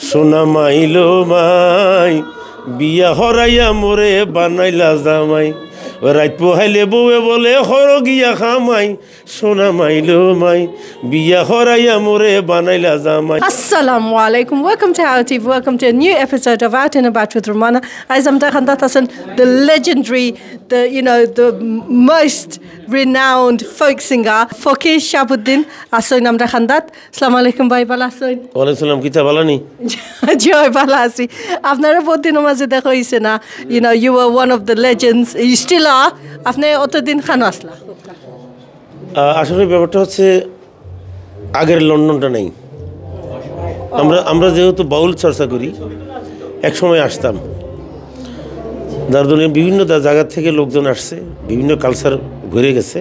সোনা মাইলো মাই বিয়া হরাইয়া মোরে বানাইলা জামাই রাত পোহাইলে বউয়ে বলে হর গিয়া খামাই সোনা মাইলো মাই বিয়া হরাইয়া মোরে বানাইলা জামাই Assalamu alaikum. Welcome to Our TV. Welcome to a new episode of Out and About with Romana. I'm Dakhandat Hassan, the legendary, the most renowned folk singer, Fakir Shahabuddin. Asoin am Dakhandat. Assalamu alaikum bhai bala asoin. Wa alaikum salam kita balani. Joy bala asi. Apnara bahut din maze dekho hoise na. You were one of the legends. You still are. Apne oto din khano asla. আসলে ব্যাপারটা হচ্ছে আগের লন্ডনটা নেই। আমরা যেহেতু বাউল চর্চা করি এক সময় আসতাম যার জন্য বিভিন্ন জায়গা থেকে লোকজন আসছে বিভিন্ন কালচার ঘুরে গেছে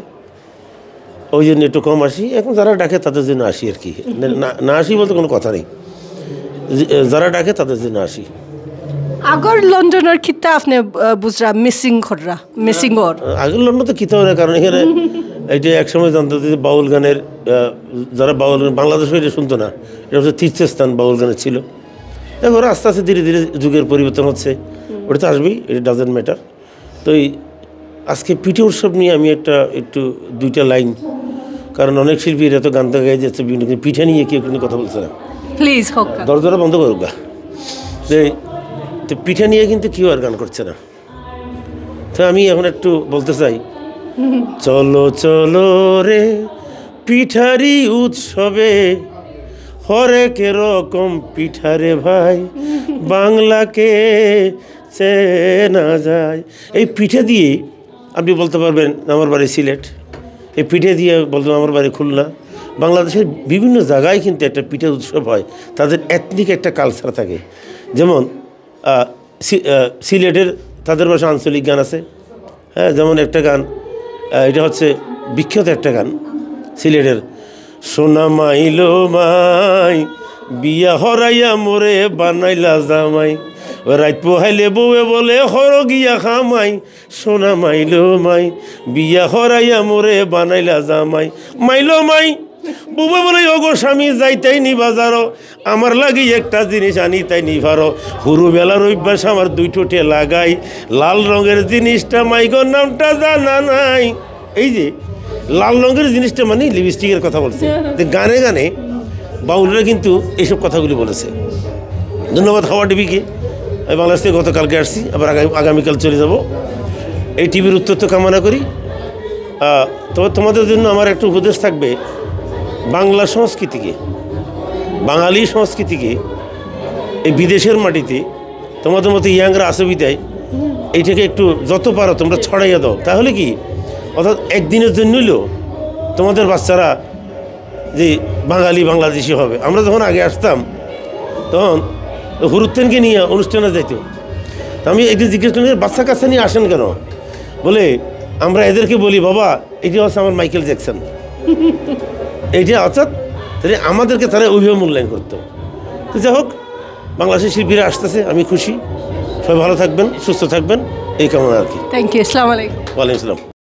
ওই জন্য একটু কম আসি এখন যারা ডাকে তাদের জন্য আসি আর কি না আসি বলতে কোনো কথা নেই যারা ডাকে তাদের জন্য আসি আগর লন্ডনের কিতা আপনি বুঝরা মিসিং ওর আগের লন্ডন তো কিতা হয় না কারণ এখানে এইটা একসময় জানতো যে বাউল গানের যারা বাউল গান বাংলাদেশে এটা শুনতো না এটা হচ্ছে তীর্থস্থান বাউল গানের ছিল দেখো ওরা আস্তে আস্তে ধীরে ধীরে যুগের পরিবর্তন হচ্ছে ওটা তো আসবেই এটা ডাজেন্ট ম্যাটার তো এই আজকে পিঠে উৎসব নিয়ে আমি একটু দুইটা লাইন কারণ অনেক শিল্পী এরা তো গান গাই যাচ্ছে বিভিন্ন পিঠে নিয়ে কেউ কিন্তু কথা বলছে না প্লিজ দরজাটা বন্ধ করুক গা তো পিঠে নিয়ে কিন্তু কেউ আর গান করছে না তো আমি এখন একটু বলতে চাই চলো চলো রে পিঠারি উৎসবে হরেক রকম পিঠারে ভাই বাংলাকে চেনা যায় এই পিঠে দিয়ে আপনি বলতে পারবেন আমার বাড়ি সিলেট এই পিঠে দিয়ে বলতে আমার বাড়ি খুলনা বাংলাদেশের বিভিন্ন জায়গায় কিন্তু একটা পিঠে উৎসব হয় তাদের এথনিক একটা কালচার থাকে যেমন সিলেটের তাদের ভাষা আঞ্চলিক গান আছে হ্যাঁ যেমন একটা গান এটা হচ্ছে বিখ্যাত একটা গান সিলেটের সোনা মাইলো মাই বিয়া হরাইয়া মোরে বানাইলা জামাই রাত পোহাইলে বউয়ে বলে হর গিয়া খামাই সোনা মাইলো মাই বিয়া হরাইয়া মোরে বানাইলা জামাই মাইলো মাই বুবে বলে ওগো স্বামী যাইতাই নি বাজারও আমার লাগি একটা জিনিস আনি তাই নি ভারো হুরু বেলার অভ্যাস আমার দুই ঠোঁটে লাগাই লাল রঙের জিনিসটা মাইগোর নামটা জানা নাই এই যে লাল রঙের জিনিসটা মানে লিপস্টিকের কথা বলছে গানে গানে বাউলরা কিন্তু এইসব কথাগুলি বলেছে ধন্যবাদ হাওয়া টিভিকে আমি বাংলাদেশ থেকে গতকালকে আসছি আবার আগামীকাল চলে যাব এই টিভির উত্তর তো কামনা করি তবে তোমাদের জন্য আমার একটা উপদেশ থাকবে বাংলা সংস্কৃতিকে বাঙালি সংস্কৃতিকে এই বিদেশের মাটিতে তোমাদের মতো ইয়াংরা আসে বিদায় এইটাকে একটু যত পারো তোমরা ছড়াইয়া দাও তাহলে কি অর্থাৎ একদিনের জন্য হইলেও তোমাদের বাচ্চারা যে বাঙালি বাংলাদেশি হবে আমরা যখন আগে আসতাম তখন হুরুত্তেনকে নিয়ে অনুষ্ঠানে যাইতো তো আমি একদিন জিজ্ঞেস করি বাচ্চা কাচ্চা নিয়ে আসেন কেন বলে আমরা এদেরকে বলি বাবা এটি হচ্ছে আমার মাইকেল জ্যাকসন এইটা অর্থাৎ তাহলে আমাদেরকে তারা ওইভাবে মূল্যায়ন করতো তো যাই হোক বাংলাদেশের শিল্পীরা আসতেছে আমি খুশি সবাই ভালো থাকবেন সুস্থ থাকবেন এই কামনা আর কি থ্যাংক ইউ আসসালামু আলাইকুম ওয়ালাইকুম আসসালাম